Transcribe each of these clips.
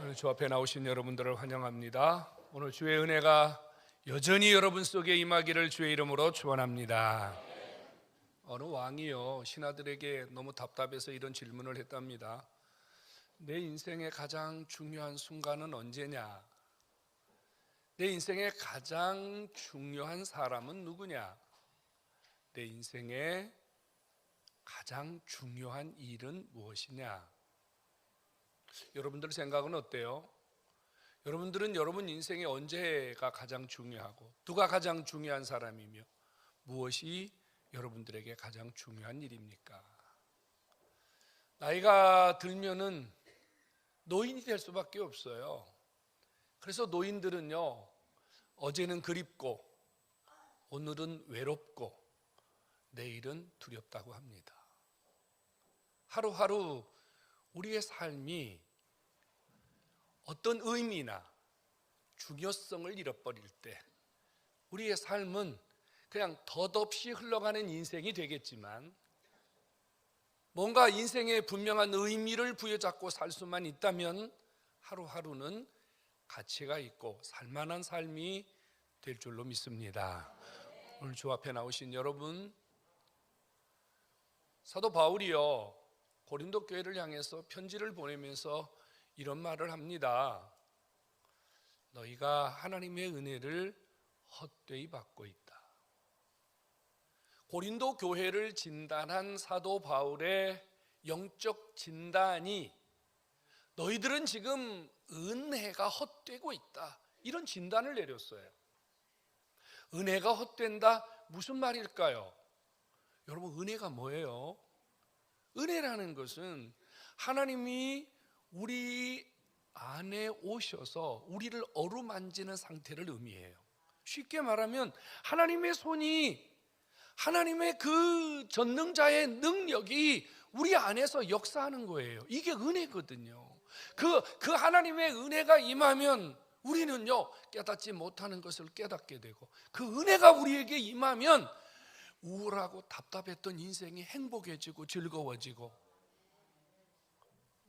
오늘 주 앞에 나오신 여러분들을 환영합니다. 오늘 주의 은혜가 여전히 여러분 속에 임하기를 주의 이름으로 축원합니다. 어느 왕이요 신하들에게 너무 답답해서 이런 질문을 했답니다. 내 인생의 가장 중요한 순간은 언제냐? 내 인생의 가장 중요한 사람은 누구냐? 내 인생의 가장 중요한 일은 무엇이냐? 여러분들 생각은 어때요? 여러분들은 여러분 인생의 언제가 가장 중요하고 누가 가장 중요한 사람이며 무엇이 여러분들에게 가장 중요한 일입니까? 나이가 들면은 노인이 될 수밖에 없어요. 그래서 노인들은요, 어제는 그립고 오늘은 외롭고 내일은 두렵다고 합니다. 하루하루 우리의 삶이 어떤 의미나 중요성을 잃어버릴 때 우리의 삶은 그냥 덧없이 흘러가는 인생이 되겠지만 뭔가 인생에 분명한 의미를 부여잡고 살 수만 있다면 하루하루는 가치가 있고 살만한 삶이 될 줄로 믿습니다. 오늘 주 앞에 나오신 여러분, 사도 바울이요 고린도 교회를 향해서 편지를 보내면서 이런 말을 합니다. 너희가 하나님의 은혜를 헛되이 받고 있다. 고린도 교회를 진단한 사도 바울의 영적 진단이 너희들은 지금 은혜가 헛되고 있다, 이런 진단을 내렸어요. 은혜가 헛된다, 무슨 말일까요? 여러분, 은혜가 뭐예요? 은혜라는 것은 하나님이 우리 안에 오셔서 우리를 어루만지는 상태를 의미해요. 쉽게 말하면 하나님의 손이, 하나님의 그 전능자의 능력이 우리 안에서 역사하는 거예요. 이게 은혜거든요. 그 하나님의 은혜가 임하면 우리는요 깨닫지 못하는 것을 깨닫게 되고, 그 은혜가 우리에게 임하면 우울하고 답답했던 인생이 행복해지고 즐거워지고.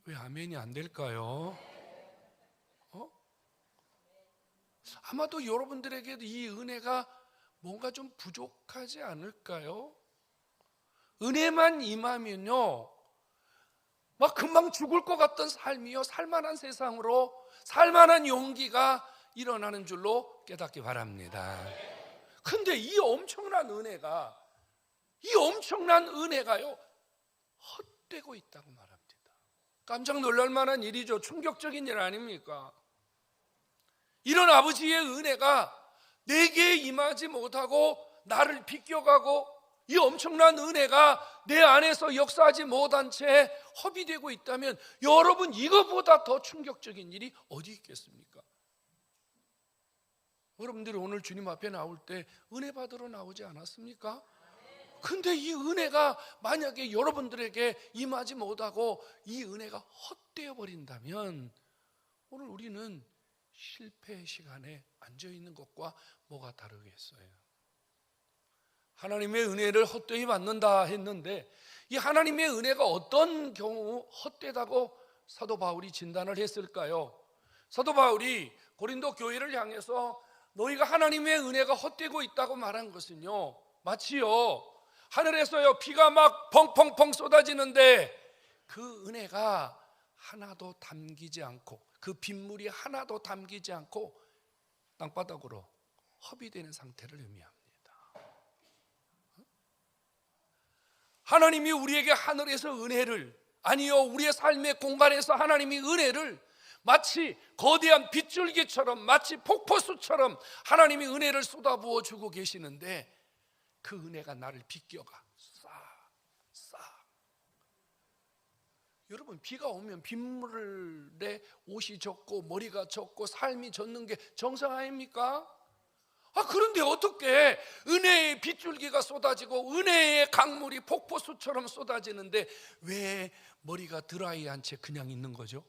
왜 아멘이 안 될까요? 아마도 여러분들에게도 이 은혜가 뭔가 좀 부족하지 않을까요? 은혜만 임하면요 막 금방 죽을 것 같던 삶이요 살만한 세상으로, 살만한 용기가 일어나는 줄로 깨닫기 바랍니다. 근데 이 엄청난 은혜가요 헛되고 있다고 말합니다. 깜짝 놀랄 만한 일이죠. 충격적인 일 아닙니까? 이런 아버지의 은혜가 내게 임하지 못하고 나를 비껴가고, 이 엄청난 은혜가 내 안에서 역사하지 못한 채 허비되고 있다면 여러분, 이거보다 더 충격적인 일이 어디 있겠습니까? 여러분들이 오늘 주님 앞에 나올 때 은혜 받으러 나오지 않았습니까? 근데 이 은혜가 만약에 여러분들에게 임하지 못하고 이 은혜가 헛되어 버린다면 오늘 우리는 실패의 시간에 앉아있는 것과 뭐가 다르겠어요? 하나님의 은혜를 헛되이 받는다 했는데 이 하나님의 은혜가 어떤 경우 헛되다고 사도 바울이 진단을 했을까요? 사도 바울이 고린도 교회를 향해서 너희가 하나님의 은혜가 헛되고 있다고 말한 것은요, 마치요 하늘에서요 비가 막 펑펑펑 쏟아지는데 그 은혜가 하나도 담기지 않고, 그 빗물이 하나도 담기지 않고 땅바닥으로 허비되는 상태를 의미합니다. 하나님이 우리에게 하늘에서 은혜를, 아니요 우리의 삶의 공간에서 하나님이 은혜를 마치 거대한 빗줄기처럼, 마치 폭포수처럼 하나님이 은혜를 쏟아부어 주고 계시는데 그 은혜가 나를 비껴가 싹. 여러분, 비가 오면 빗물에 옷이 젖고 머리가 젖고 삶이 젖는 게 정상 아닙니까? 그런데 어떻게 은혜의 빗줄기가 쏟아지고 은혜의 강물이 폭포수처럼 쏟아지는데 왜 머리가 드라이한 채 그냥 있는 거죠?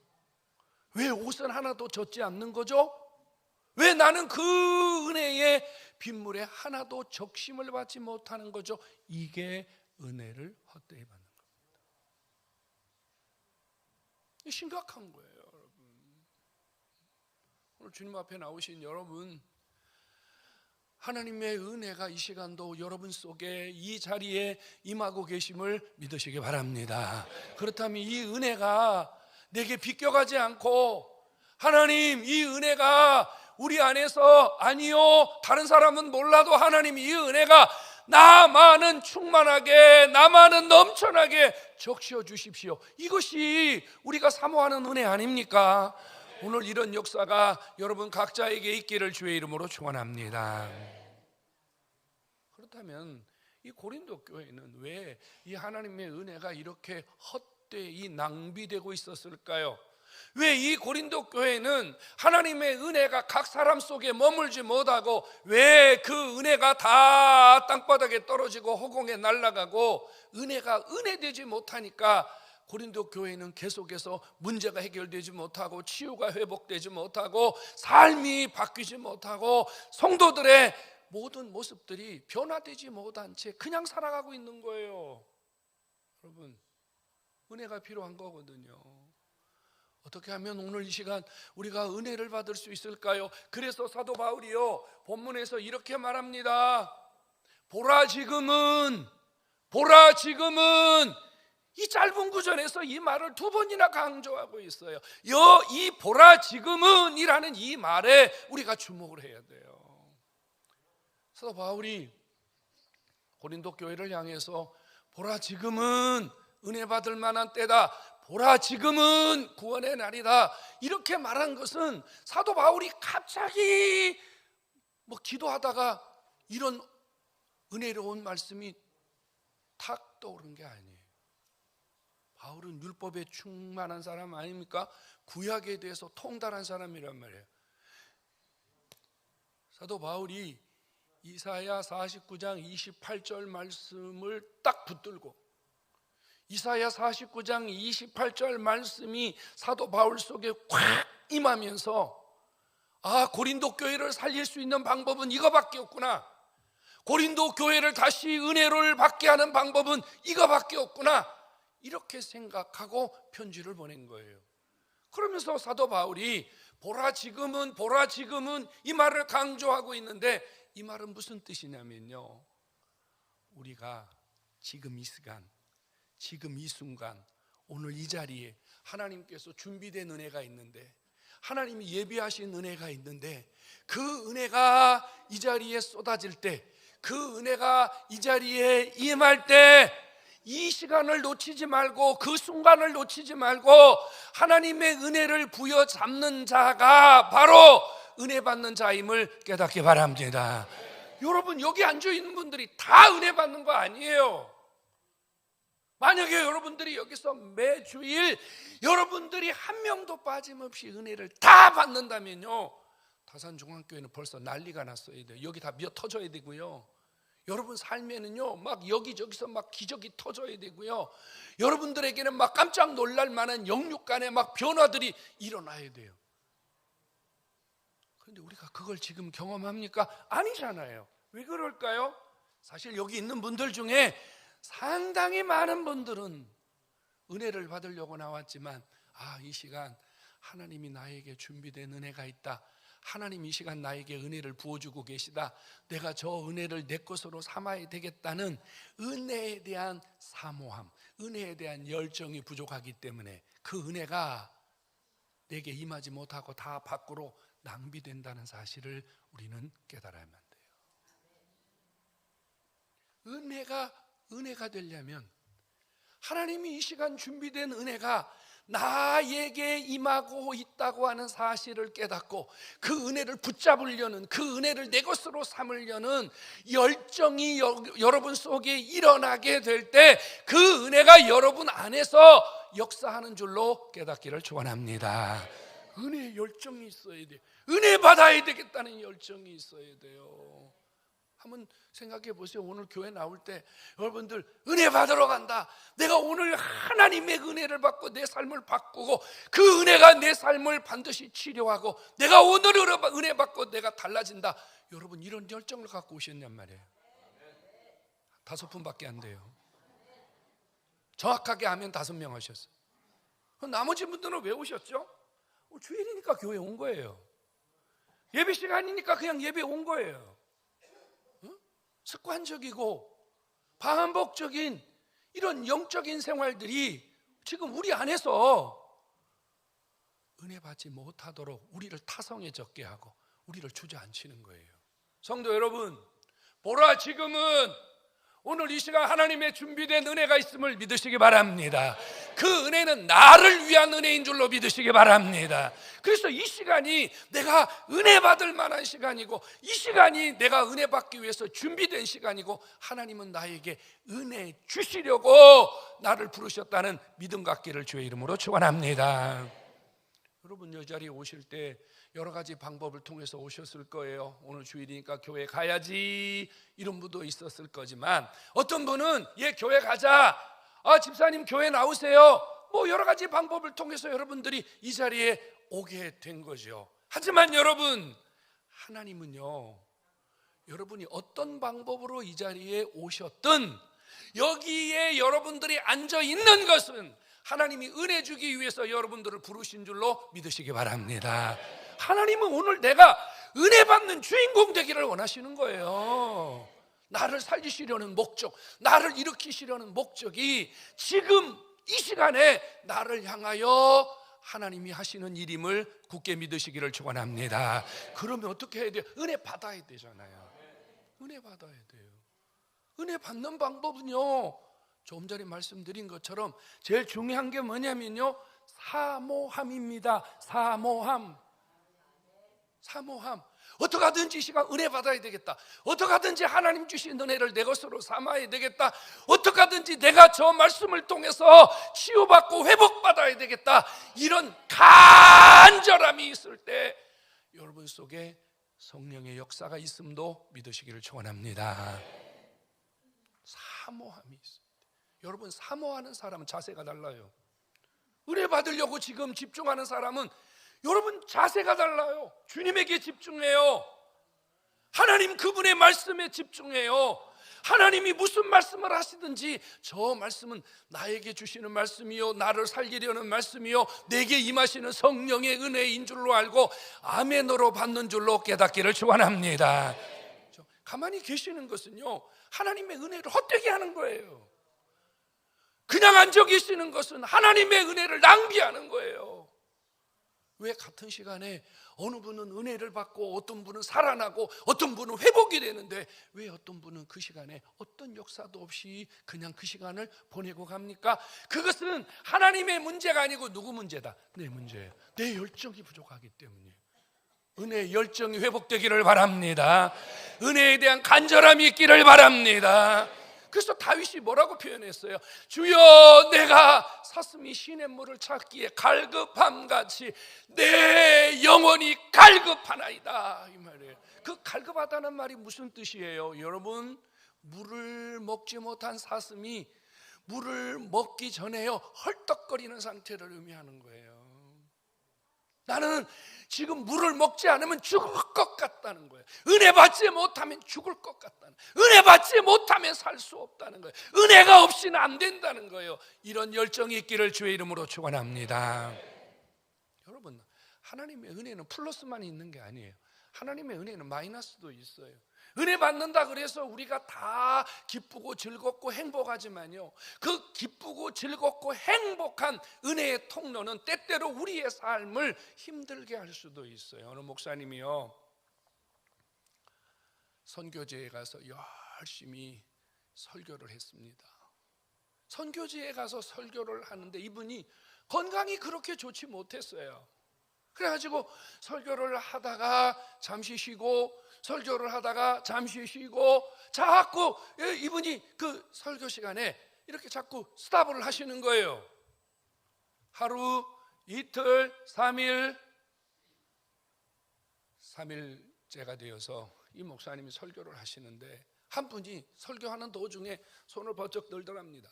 왜 옷은 하나도 젖지 않는 거죠? 왜 나는 그 은혜의 빗물에 하나도 적심을 받지 못하는 거죠? 이게 은혜를 헛되이 받는 겁니다. 심각한 거예요, 여러분. 오늘 주님 앞에 나오신 여러분, 하나님의 은혜가 이 시간도 여러분 속에 이 자리에 임하고 계심을 믿으시기 바랍니다. 그렇다면 이 은혜가 내게 비껴가지 않고, 하나님 이 은혜가 우리 안에서, 아니요 다른 사람은 몰라도 하나님 이 은혜가 나만은 충만하게, 나만은 넘쳐나게 적셔 주십시오. 이것이 우리가 사모하는 은혜 아닙니까? 오늘 이런 역사가 여러분 각자에게 있기를 주의 이름으로 축원합니다. 그렇다면 이 고린도 교회는 왜 이 하나님의 은혜가 이렇게 헛되이 낭비되고 있었을까요? 왜 이 고린도 교회는 하나님의 은혜가 각 사람 속에 머물지 못하고, 왜 그 은혜가 다 땅바닥에 떨어지고 허공에 날아가고 은혜가 은혜되지 못하니까 고린도 교회는 계속해서 문제가 해결되지 못하고, 치유가 회복되지 못하고, 삶이 바뀌지 못하고, 성도들의 모든 모습들이 변화되지 못한 채 그냥 살아가고 있는 거예요. 여러분, 은혜가 필요한 거거든요. 어떻게 하면 오늘 이 시간 우리가 은혜를 받을 수 있을까요? 그래서 사도 바울이요, 본문에서 이렇게 말합니다. 보라 지금은 이 짧은 구절에서 이 말을 두 번이나 강조하고 있어요. 이 보라 지금은 이라는 이 말에 우리가 주목을 해야 돼요. 사도 바울이 고린도 교회를 향해서 보라 지금은 은혜 받을 만한 때다, 보라 지금은 구원의 날이다, 이렇게 말한 것은 사도 바울이 갑자기 기도하다가 이런 은혜로운 말씀이 탁 떠오른 게 아니에요. 바울은 율법에 충만한 사람 아닙니까? 구약에 대해서 통달한 사람이란 말이에요. 사도 바울이 이사야 49장 28절 말씀을 딱 붙들고, 이사야 49장 28절 말씀이 사도 바울 속에 확 임하면서, 아, 고린도 교회를 살릴 수 있는 방법은 이거밖에 없구나, 고린도 교회를 다시 은혜를 받게 하는 방법은 이거밖에 없구나, 이렇게 생각하고 편지를 보낸 거예요. 그러면서 사도 바울이 보라 지금은 이 말을 강조하고 있는데, 이 말은 무슨 뜻이냐면요, 우리가 지금 이 시간, 지금 이 순간, 오늘 이 자리에 하나님께서 준비된 은혜가 있는데, 하나님이 예비하신 은혜가 있는데, 그 은혜가 이 자리에 쏟아질 때, 그 은혜가 이 자리에 임할 때, 이 시간을 놓치지 말고, 그 순간을 놓치지 말고 하나님의 은혜를 부여잡는 자가 바로 은혜 받는 자임을 깨닫기 바랍니다. 여러분, 여기 앉아있는 분들이 다 은혜 받는 거 아니에요. 만약에 여러분들이 여기서 매주일 여러분들이 한 명도 빠짐없이 은혜를 다 받는다면요, 다산중앙교회는 벌써 난리가 났어야 돼요. 여기 다 미어 터져야 되고요, 여러분 삶에는요 막 여기저기서 막 기적이 터져야 되고요, 여러분들에게는 막 깜짝 놀랄 만한 영육간의 막 변화들이 일어나야 돼요. 그런데 우리가 그걸 지금 경험합니까? 아니잖아요. 왜 그럴까요? 사실 여기 있는 분들 중에 상당히 많은 분들은 은혜를 받으려고 나왔지만, 이 시간 하나님이 나에게 준비된 은혜가 있다, 하나님 이 시간 나에게 은혜를 부어주고 계시다, 내가 저 은혜를 내 것으로 삼아야 되겠다는 은혜에 대한 사모함, 은혜에 대한 열정이 부족하기 때문에 그 은혜가 내게 임하지 못하고 다 밖으로 낭비된다는 사실을 우리는 깨달아야만 돼요. 은혜가 되려면 하나님이 이 시간 준비된 은혜가 나에게 임하고 있다고 하는 사실을 깨닫고, 그 은혜를 붙잡으려는, 그 은혜를 내 것으로 삼으려는 열정이 여러분 속에 일어나게 될 때, 그 은혜가 여러분 안에서 역사하는 줄로 깨닫기를 축원합니다. 은혜의 열정이 있어야 돼요. 은혜 받아야 되겠다는 열정이 있어야 돼요. 한번 생각해 보세요. 오늘 교회 나올 때 여러분들 은혜 받으러 간다, 내가 오늘 하나님의 은혜를 받고 내 삶을 바꾸고, 그 은혜가 내 삶을 반드시 치료하고, 내가 오늘 은혜 받고 내가 달라진다, 여러분 이런 열정을 갖고 오셨냔 말이에요. 5분밖에 안 돼요. 정확하게 하면 5명 하셨어요. 나머지 분들은 왜 오셨죠? 주일이니까 교회 온 거예요. 예배 시간이니까 그냥 예배 온 거예요. 습관적이고 반복적인 이런 영적인 생활들이 지금 우리 안에서 은혜 받지 못하도록 우리를 타성에 적게 하고 우리를 주저앉히는 거예요. 성도 여러분, 보라, 지금은 오늘 이 시간 하나님의 준비된 은혜가 있음을 믿으시기 바랍니다. 그 은혜는 나를 위한 은혜인 줄로 믿으시기 바랍니다. 그래서 이 시간이 내가 은혜 받을 만한 시간이고, 이 시간이 내가 은혜 받기 위해서 준비된 시간이고, 하나님은 나에게 은혜 주시려고 나를 부르셨다는 믿음 갖기를 주의 이름으로 축원합니다. 여러분, 이 자리에 오실 때 여러 가지 방법을 통해서 오셨을 거예요. 오늘 주일이니까 교회 가야지 이런 분도 있었을 거지만, 어떤 분은 교회 가자, 집사님 교회 나오세요, 뭐 여러 가지 방법을 통해서 여러분들이 이 자리에 오게 된 거죠. 하지만 여러분, 하나님은요, 여러분이 어떤 방법으로 이 자리에 오셨든 여기에 여러분들이 앉아 있는 것은 하나님이 은혜 주기 위해서 여러분들을 부르신 줄로 믿으시기 바랍니다. 하나님은 오늘 내가 은혜 받는 주인공 되기를 원하시는 거예요. 나를 살리시려는 목적, 나를 일으키시려는 목적이 지금 이 시간에 나를 향하여 하나님이 하시는 일임을 굳게 믿으시기를 축원합니다. 그러면 어떻게 해야 돼요? 은혜 받아야 되잖아요. 은혜 받아야 돼요. 은혜 받는 방법은요, 조금 전에 말씀드린 것처럼 제일 중요한 게 뭐냐면요, 사모함입니다. 사모함. 어떻게 하든지 이 시간 은혜 받아야 되겠다. 어떻게 하든지 하나님 주신 은혜를 내 것으로 삼아야 되겠다. 어떻게 하든지 내가 저 말씀을 통해서 치유받고 회복받아야 되겠다. 이런 간절함이 있을 때 여러분 속에 성령의 역사가 있음도 믿으시기를 축원합니다. 사모함이 있습니다. 여러분, 사모하는 사람은 자세가 달라요. 은혜 받으려고 지금 집중하는 사람은 여러분 자세가 달라요. 주님에게 집중해요. 하나님 그분의 말씀에 집중해요. 하나님이 무슨 말씀을 하시든지 저 말씀은 나에게 주시는 말씀이요, 나를 살리려는 말씀이요, 내게 임하시는 성령의 은혜인 줄로 알고 아멘으로 받는 줄로 깨닫기를 축원합니다. 가만히 계시는 것은요, 하나님의 은혜를 헛되게 하는 거예요. 그냥 앉아 계시는 것은 하나님의 은혜를 낭비하는 거예요. 왜 같은 시간에 어느 분은 은혜를 받고 어떤 분은 살아나고 어떤 분은 회복이 되는데 왜 어떤 분은 그 시간에 어떤 역사도 없이 그냥 그 시간을 보내고 갑니까? 그것은 하나님의 문제가 아니고 누구 문제다? 내 문제예요. 내 열정이 부족하기 때문이에요. 은혜의 열정이 회복되기를 바랍니다. 은혜에 대한 간절함이 있기를 바랍니다. 그래서 다윗이 뭐라고 표현했어요? 주여, 내가 사슴이 시냇물을 찾기에 갈급함같이 내 영혼이 갈급하나이다, 이 말이에요. 그 갈급하다는 말이 무슨 뜻이에요? 여러분, 물을 먹지 못한 사슴이 물을 먹기 전에요, 헐떡거리는 상태를 의미하는 거예요. 나는 지금 물을 먹지 않으면 죽을 것 같다는 거예요. 은혜 받지 못하면 죽을 것 같다는 거예요. 은혜 받지 못하면 살 수 없다는 거예요. 은혜가 없이는 안 된다는 거예요. 이런 열정이 있기를 주의 이름으로 축원합니다. 여러분, 하나님의 은혜는 플러스만 있는 게 아니에요. 하나님의 은혜는 마이너스도 있어요. 은혜 받는다 그래서 우리가 다 기쁘고 즐겁고 행복하지만요, 그 기쁘고 즐겁고 행복한 은혜의 통로는 때때로 우리의 삶을 힘들게 할 수도 있어요. 어느 목사님이요, 선교지에 가서 열심히 설교를 했습니다. 선교지에 가서 설교를 하는데 이분이 건강이 그렇게 좋지 못했어요. 그래가지고 설교를 하다가 잠시 쉬고, 설교를 하다가 잠시 쉬고, 자꾸 이분이 그 설교 시간에 이렇게 자꾸 스탑을 하시는 거예요. 하루, 이틀, 3일째가 되어서 이 목사님이 설교를 하시는데 한 분이 설교하는 도중에 손을 번쩍 들더랍니다.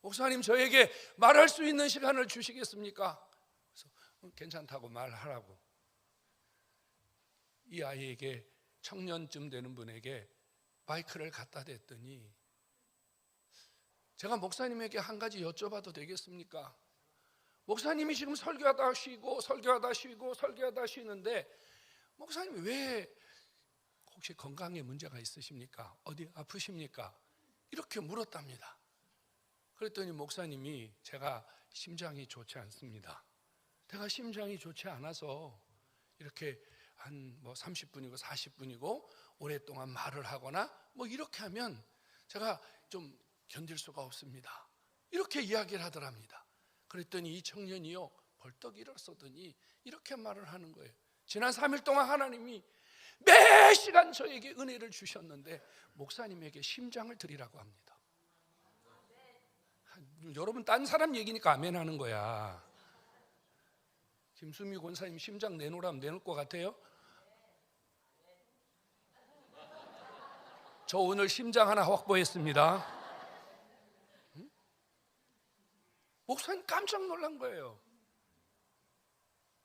목사님, 저에게 말할 수 있는 시간을 주시겠습니까? 괜찮다고 말하라고. 이 아이에게, 청년쯤 되는 분에게 마이크를 갖다 댔더니, 제가 목사님에게 한 가지 여쭤봐도 되겠습니까? 목사님이 지금 설교하다 쉬고 설교하다 쉬고 설교하다 쉬는데 목사님 왜 혹시 건강에 문제가 있으십니까? 어디 아프십니까? 이렇게 물었답니다. 그랬더니 목사님이 제가 심장이 좋지 않습니다. 내가 심장이 좋지 않아서 이렇게 한 30분이고 40분이고 오랫동안 말을 하거나 이렇게 하면 제가 좀 견딜 수가 없습니다. 이렇게 이야기를 하더랍니다. 그랬더니 이 청년이요 벌떡 일어서더니 이렇게 말을 하는 거예요. 지난 3일 동안 하나님이 매 시간 저에게 은혜를 주셨는데 목사님에게 심장을 드리라고 합니다. 여러분 딴 사람 얘기니까 아멘 하는 거야. 김수미 권사님 심장 내놓으라면 내놓을 것 같아요? 저 오늘 심장 하나 확보했습니다. 목사님 깜짝 놀란 거예요.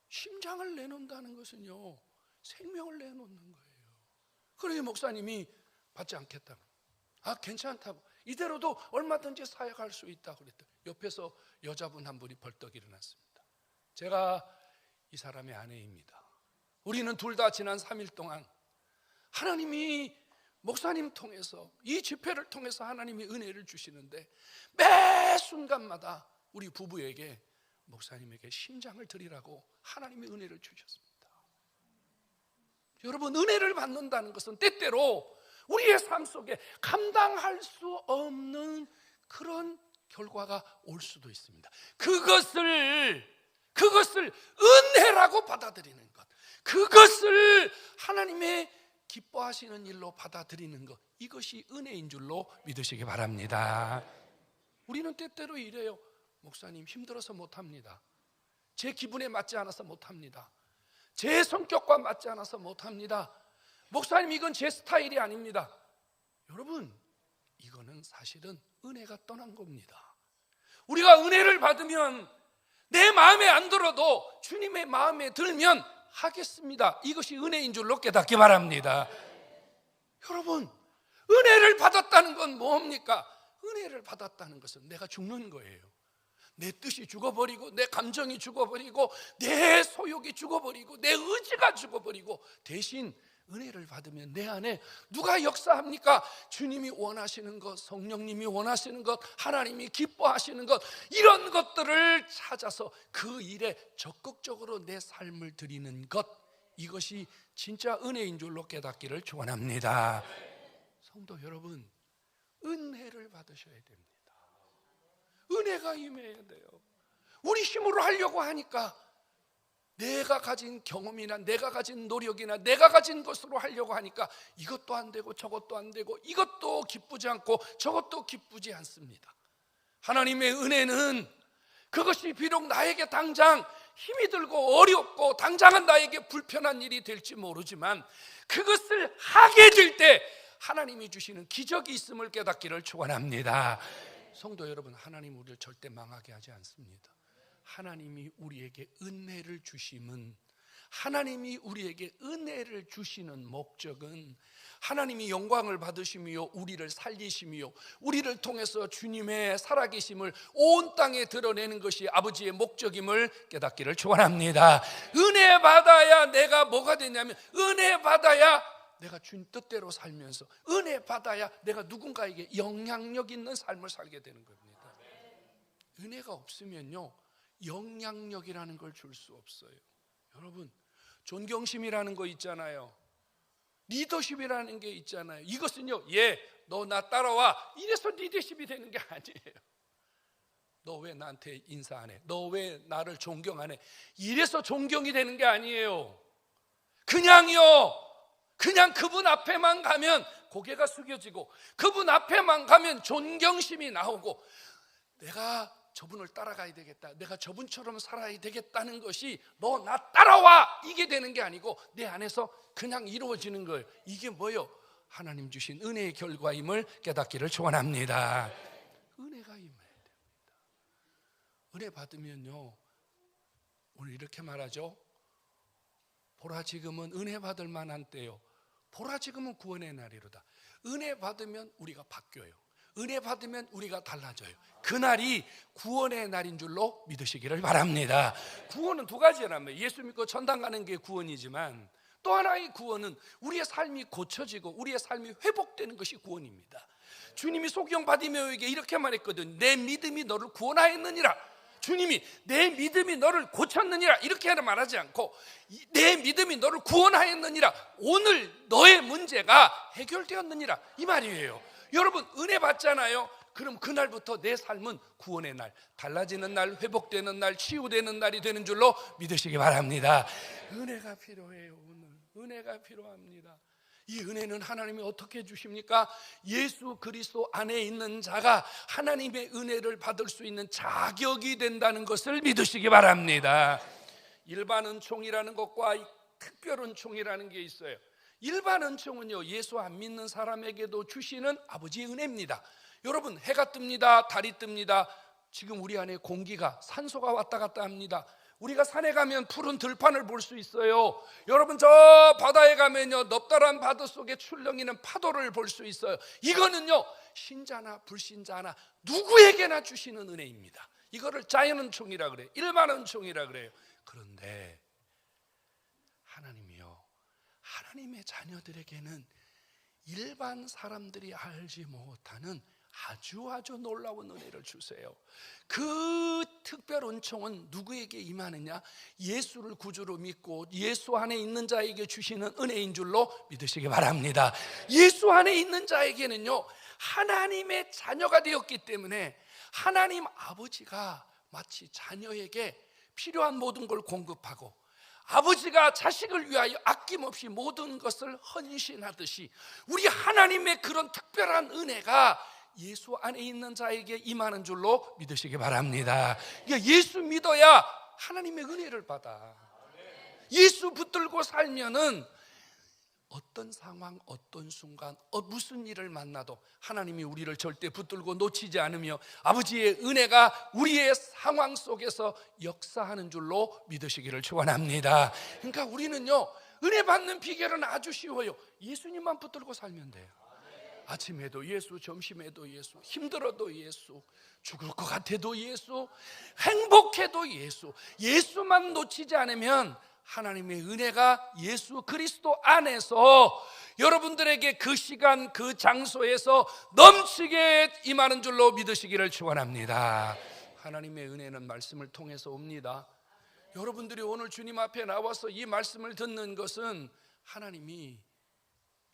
심장을 내놓는다는 것은요 생명을 내놓는 거예요. 그러니 목사님이 받지 않겠다고, 괜찮다고, 이대로도 얼마든지 사역할 수 있다고 그랬더니 옆에서 여자분 한 분이 벌떡 일어났습니다. 제가 이 사람의 아내입니다. 우리는 둘 다 지난 3일 동안 하나님이 목사님 통해서 이 집회를 통해서 하나님이 은혜를 주시는데 매 순간마다 우리 부부에게 목사님에게 심장을 드리라고 하나님이 은혜를 주셨습니다. 여러분 은혜를 받는다는 것은 때때로 우리의 삶 속에 감당할 수 없는 그런 결과가 올 수도 있습니다. 그것을 은혜라고 받아들이는 것, 그것을 하나님의 기뻐하시는 일로 받아들이는 것, 이것이 은혜인 줄로 믿으시기 바랍니다. 우리는 때때로 이래요. 목사님 힘들어서 못합니다. 제 기분에 맞지 않아서 못합니다. 제 성격과 맞지 않아서 못합니다. 목사님 이건 제 스타일이 아닙니다. 여러분 이거는 사실은 은혜가 떠난 겁니다. 우리가 은혜를 받으면 내 마음에 안 들어도 주님의 마음에 들면 하겠습니다. 이것이 은혜인 줄로 깨닫기 바랍니다. 여러분 은혜를 받았다는 건 뭡니까? 은혜를 받았다는 것은 내가 죽는 거예요. 내 뜻이 죽어버리고 내 감정이 죽어버리고 내 소욕이 죽어버리고 내 의지가 죽어버리고 대신 은혜를 받으면 내 안에 누가 역사합니까? 주님이 원하시는 것, 성령님이 원하시는 것, 하나님이 기뻐하시는 것, 이런 것들을 찾아서 그 일에 적극적으로 내 삶을 드리는 것, 이것이 진짜 은혜인 줄로 깨닫기를 축원합니다. 성도 여러분 은혜를 받으셔야 됩니다. 은혜가 임해야 돼요. 우리 힘으로 하려고 하니까 내가 가진 경험이나 내가 가진 노력이나 내가 가진 것으로 하려고 하니까 이것도 안 되고 저것도 안 되고 이것도 기쁘지 않고 저것도 기쁘지 않습니다. 하나님의 은혜는 그것이 비록 나에게 당장 힘이 들고 어렵고 당장은 나에게 불편한 일이 될지 모르지만 그것을 하게 될 때 하나님이 주시는 기적이 있음을 깨닫기를 축원합니다. 성도 여러분, 하나님 우리를 절대 망하게 하지 않습니다. 하나님이 우리에게 은혜를 주심은, 하나님이 우리에게 은혜를 주시는 목적은 하나님이 영광을 받으시며 우리를 살리시며 우리를 통해서 주님의 살아계심을 온 땅에 드러내는 것이 아버지의 목적임을 깨닫기를 축원합니다. 은혜 받아야 내가 뭐가 되냐면, 은혜 받아야 내가 주님 뜻대로 살면서, 은혜 받아야 내가 누군가에게 영향력 있는 삶을 살게 되는 겁니다. 은혜가 없으면요 영향력이라는 걸 줄 수 없어요. 여러분, 존경심이라는 거 있잖아요. 리더십이라는 게 있잖아요. 이것은요, 너 나 따라와, 이래서 리더십이 되는 게 아니에요. 너 왜 나한테 인사 안 해? 너 왜 나를 존경 안 해? 이래서 존경이 되는 게 아니에요. 그냥 그분 앞에만 가면 고개가 숙여지고, 그분 앞에만 가면 존경심이 나오고, 내가 저분을 따라가야 되겠다, 내가 저분처럼 살아야 되겠다는 것이 너 나 따라와 이게 되는 게 아니고 내 안에서 그냥 이루어지는 거예요. 이게 뭐예요? 하나님 주신 은혜의 결과임을 깨닫기를 축원합니다. 은혜가 임해야 됩니다. 은혜 받으면요, 오늘 이렇게 말하죠. 보라 지금은 은혜 받을 만한 때요, 보라 지금은 구원의 날이로다. 은혜 받으면 우리가 바뀌어요. 은혜 받으면 우리가 달라져요. 그날이 구원의 날인 줄로 믿으시기를 바랍니다. 구원은 두 가지라면, 예수 믿고 천당 가는 게 구원이지만 또 하나의 구원은 우리의 삶이 고쳐지고 우리의 삶이 회복되는 것이 구원입니다. 주님이 소경 바디메오에게 이렇게 말했거든. 내 믿음이 너를 구원하였느니라. 주님이 내 믿음이 너를 고쳤느니라 이렇게 말하지 않고 내 믿음이 너를 구원하였느니라. 오늘 너의 문제가 해결되었느니라 이 말이에요. 여러분 은혜 받잖아요. 그럼 그날부터 내 삶은 구원의 날, 달라지는 날, 회복되는 날, 치유되는 날이 되는 줄로 믿으시기 바랍니다. 은혜가 필요해요. 오늘 은혜가 필요합니다. 이 은혜는 하나님이 어떻게 주십니까? 예수 그리스도 안에 있는 자가 하나님의 은혜를 받을 수 있는 자격이 된다는 것을 믿으시기 바랍니다. 일반 은총이라는 것과 특별 은총이라는 게 있어요. 일반 은총은요, 예수 안 믿는 사람에게도 주시는 아버지의 은혜입니다. 여러분, 해가 뜹니다. 달이 뜹니다. 지금 우리 안에 공기가, 산소가 왔다 갔다 합니다. 우리가 산에 가면 푸른 들판을 볼 수 있어요. 여러분, 저 바다에 가면요, 넓다란 바다 속에 출렁이는 파도를 볼 수 있어요. 이거는요, 신자나 불신자나 누구에게나 주시는 은혜입니다. 이거를 자연 은총이라 그래요. 일반 은총이라 그래요. 그런데 하나님이요, 하나님의 자녀들에게는 일반 사람들이 알지 못하는 아주 놀라운 은혜를 주세요. 그 특별 은총은 누구에게 임하느냐? 예수를 구주로 믿고 예수 안에 있는 자에게 주시는 은혜인 줄로 믿으시기 바랍니다. 예수 안에 있는 자에게는요, 하나님의 자녀가 되었기 때문에 하나님 아버지가 마치 자녀에게 필요한 모든 걸 공급하고 아버지가 자식을 위하여 아낌없이 모든 것을 헌신하듯이 우리 하나님의 그런 특별한 은혜가 예수 안에 있는 자에게 임하는 줄로 믿으시기 바랍니다. 그러니까 예수 믿어야 하나님의 은혜를 받아. 예수 붙들고 살면은 어떤 상황, 어떤 순간, 무슨 일을 만나도 하나님이 우리를 절대 붙들고 놓치지 않으며 아버지의 은혜가 우리의 상황 속에서 역사하는 줄로 믿으시기를 축원합니다. 그러니까 우리는요, 은혜 받는 비결은 아주 쉬워요. 예수님만 붙들고 살면 돼요. 아침에도 예수, 점심에도 예수, 힘들어도 예수, 죽을 것 같아도 예수, 행복해도 예수. 예수만 놓치지 않으면 하나님의 은혜가 예수 그리스도 안에서 여러분들에게 그 시간 그 장소에서 넘치게 임하는 줄로 믿으시기를 축원합니다. 하나님의 은혜는 말씀을 통해서 옵니다. 여러분들이 오늘 주님 앞에 나와서 이 말씀을 듣는 것은 하나님이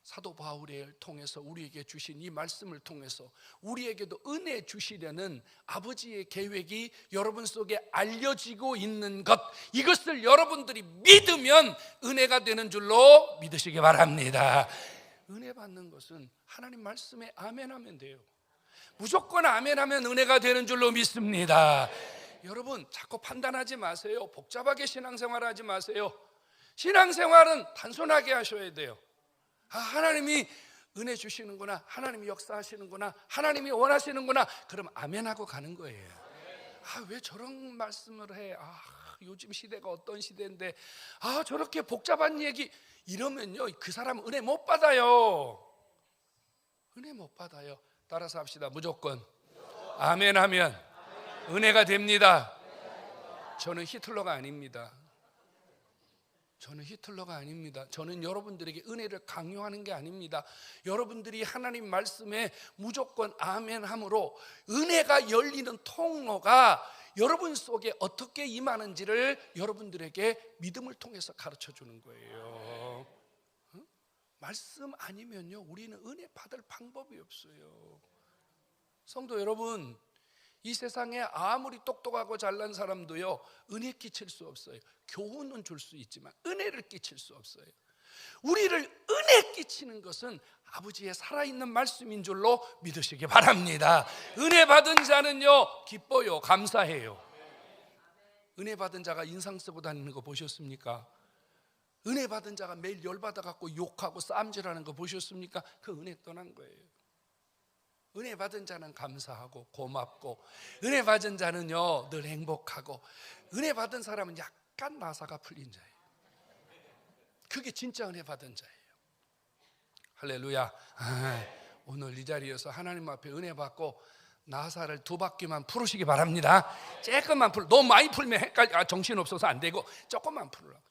사도 바울을 통해서 우리에게 주신 이 말씀을 통해서 우리에게도 은혜 주시려는 아버지의 계획이 여러분 속에 알려지고 있는 것, 이것을 여러분들이 믿으면 은혜가 되는 줄로 믿으시기 바랍니다. 은혜 받는 것은 하나님 말씀에 아멘하면 돼요. 무조건 아멘하면 은혜가 되는 줄로 믿습니다. 여러분, 자꾸 판단하지 마세요. 복잡하게 신앙생활하지 마세요. 신앙생활은 단순하게 하셔야 돼요. 하나님이 은혜 주시는구나, 하나님이 역사하시는구나, 하나님이 원하시는구나, 그럼 아멘하고 가는 거예요. 왜 저런 말씀을 해? 요즘 시대가 어떤 시대인데 저렇게 복잡한 얘기 이러면요, 그 사람은 은혜 못 받아요. 은혜 못 받아요. 따라서 합시다. 무조건 아멘하면 은혜가 됩니다. 저는 히틀러가 아닙니다. 저는 히틀러가 아닙니다. 저는 여러분들에게 은혜를 강요하는 게 아닙니다. 여러분들이 하나님 말씀에 무조건 아멘함으로 은혜가 열리는 통로가 여러분 속에 어떻게 임하는지를 여러분들에게 믿음을 통해서 가르쳐 주는 거예요. 말씀 아니면요, 우리는 은혜 받을 방법이 없어요. 성도 여러분, 이 세상에 아무리 똑똑하고 잘난 사람도요, 은혜 끼칠 수 없어요. 교훈은 줄 수 있지만 은혜를 끼칠 수 없어요. 우리를 은혜 끼치는 것은 아버지의 살아있는 말씀인 줄로 믿으시기 바랍니다. 은혜 받은 자는요, 기뻐요, 감사해요. 은혜 받은 자가 인상 쓰고 다니는 거 보셨습니까? 은혜 받은 자가 매일 열받아갖고 욕하고 싸움질하는 거 보셨습니까? 그 은혜 떠난 거예요. 은혜 받은 자는 감사하고 고맙고, 은혜 받은 자는요 늘 행복하고, 은혜 받은 사람은 약간 나사가 풀린 자예요. 그게 진짜 은혜 받은 자예요. 할렐루야. 오늘 이 자리에서 하나님 앞에 은혜 받고 나사를 2바퀴만 풀으시기 바랍니다. 조금만 풀, 너무 많이 풀면 헷갈려, 정신없어서 안 되고 조금만 풀으라고.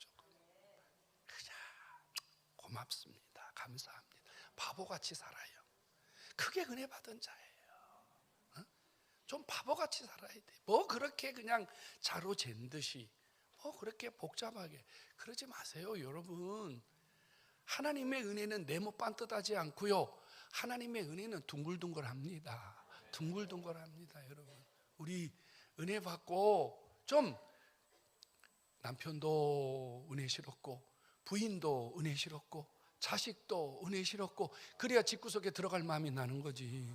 고맙습니다. 감사합니다. 바보같이 살아요. 그게 은혜 받은 자예요. 좀 바보같이 살아야 돼. 뭐 그렇게 그냥 자로 잰 듯이 뭐 그렇게 복잡하게 그러지 마세요. 여러분, 하나님의 은혜는 네모 반듯하지 않고요, 하나님의 은혜는 둥글둥글합니다. 둥글둥글합니다. 여러분, 우리 은혜 받고 좀 남편도 은혜 실었고 부인도 은혜 실었고 자식도 은혜 실었고 그래야 집구석에 들어갈 마음이 나는 거지.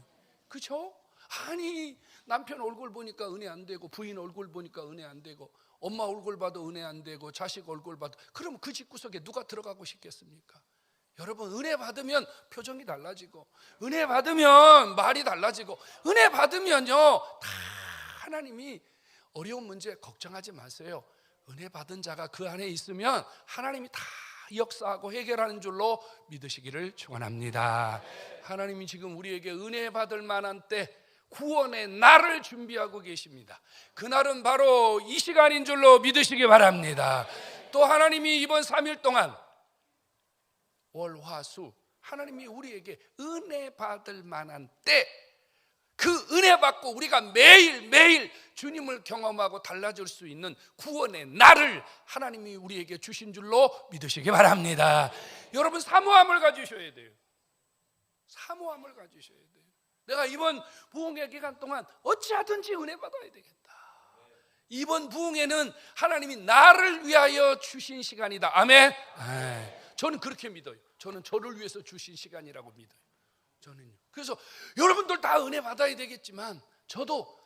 그렇죠? 아니, 남편 얼굴 보니까 은혜 안 되고 부인 얼굴 보니까 은혜 안 되고 엄마 얼굴 봐도 은혜 안 되고 자식 얼굴 봐도, 그럼 그 집구석에 누가 들어가고 싶겠습니까? 여러분, 은혜 받으면 표정이 달라지고 은혜 받으면 말이 달라지고 은혜 받으면요 다 하나님이 어려운 문제 걱정하지 마세요. 은혜 받은 자가 그 안에 있으면 하나님이 다 역사하고 해결하는 줄로 믿으시기를 축원합니다. 하나님이 지금 우리에게 은혜 받을 만한 때, 구원의 날을 준비하고 계십니다. 그날은 바로 이 시간인 줄로 믿으시기 바랍니다. 또 하나님이 이번 3일 동안 월, 화, 수, 하나님이 우리에게 은혜 받을 만한 때, 그 은혜 받고 우리가 매일매일 주님을 경험하고 달라질 수 있는 구원의 날을 하나님이 우리에게 주신 줄로 믿으시기 바랍니다. 여러분, 사모함을 가지셔야 돼요. 사모함을 가지셔야 돼요. 내가 이번 부흥회 기간 동안 어찌하든지 은혜 받아야 되겠다. 이번 부흥회는 하나님이 나를 위하여 주신 시간이다. 아멘. 저는 그렇게 믿어요. 저는 저를 위해서 주신 시간이라고 믿어요. 저는요. 그래서 여러분들 다 은혜 받아야 되겠지만 저도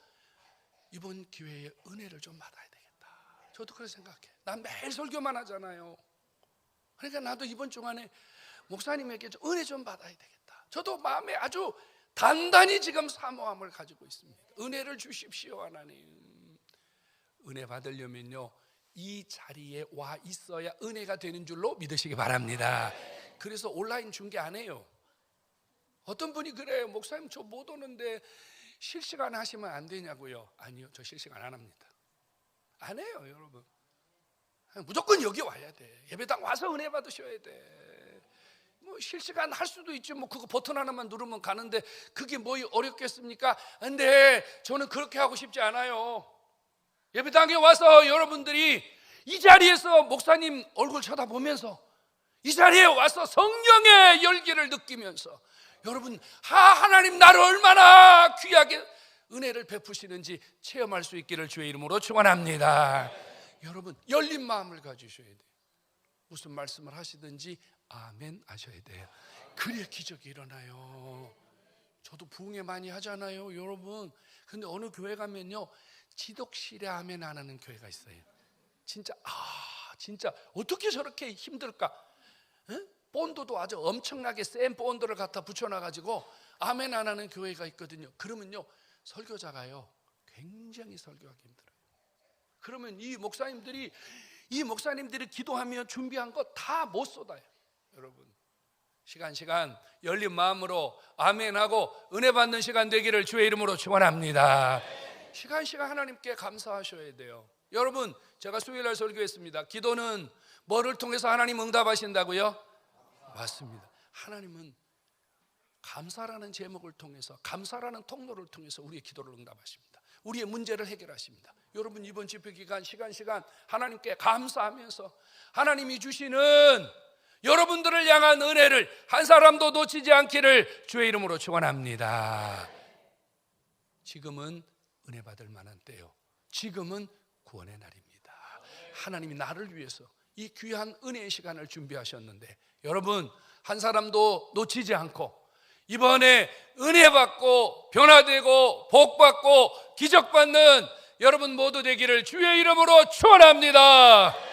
이번 기회에 은혜를 좀 받아야 되겠다. 저도 그렇게 생각해. 난 매일 설교만 하잖아요. 그러니까 나도 이번 주간에 목사님에게 좀 은혜 좀 받아야 되겠다. 저도 마음에 아주 단단히 지금 사모함을 가지고 있습니다. 은혜를 주십시오, 하나님. 은혜 받으려면요 이 자리에 와 있어야 은혜가 되는 줄로 믿으시기 바랍니다. 그래서 온라인 중계 안 해요. 어떤 분이 그래요. 목사님 저 못 오는데 실시간 하시면 안 되냐고요. 아니요, 저 실시간 안 합니다. 안 해요, 여러분. 무조건 여기 와야 돼. 예배당 와서 은혜 받으셔야 돼. 뭐 실시간 할 수도 있지, 뭐 그거 버튼 하나만 누르면 가는데 그게 뭐 어렵겠습니까? 근데 저는 그렇게 하고 싶지 않아요. 예배당에 와서 여러분들이 이 자리에서 목사님 얼굴 쳐다보면서, 이 자리에 와서 성령의 열기를 느끼면서, 여러분, 하나님 나를 얼마나 귀하게 은혜를 베푸시는지 체험할 수 있기를 주의 이름으로 축원합니다. 여러분, 열린 마음을 가지셔야 돼요. 무슨 말씀을 하시든지 아멘 하셔야 돼요. 그래야 기적이 일어나요. 저도 부흥회 많이 하잖아요, 여러분. 근데 어느 교회 가면요 지독실에 아멘 안 하는 교회가 있어요. 진짜 진짜 어떻게 저렇게 힘들까? 본드도 아주 엄청나게 센 본드를 갖다 붙여놔가지고 아멘 안 하는 교회가 있거든요. 그러면요 설교자가요 굉장히 설교하기 힘들어요. 그러면 이 목사님들이 기도하며 준비한 거 다 못 쏟아요. 여러분, 시간 열린 마음으로 아멘하고 은혜 받는 시간 되기를 주의 이름으로 축원합니다. 시간 하나님께 감사하셔야 돼요. 여러분, 제가 수요일날 설교했습니다. 기도는 뭐를 통해서 하나님 응답하신다고요? 맞습니다. 하나님은 감사라는 제목을 통해서, 감사라는 통로를 통해서 우리의 기도를 응답하십니다. 우리의 문제를 해결하십니다. 여러분, 이번 집회 기간 시간 하나님께 감사하면서 하나님이 주시는 여러분들을 향한 은혜를 한 사람도 놓치지 않기를 주의 이름으로 축원합니다. 지금은 은혜 받을 만한 때요. 지금은 구원의 날입니다. 하나님이 나를 위해서 이 귀한 은혜의 시간을 준비하셨는데, 여러분 한 사람도 놓치지 않고 이번에 은혜 받고 변화되고 복 받고 기적 받는 여러분 모두 되기를 주의 이름으로 축원합니다.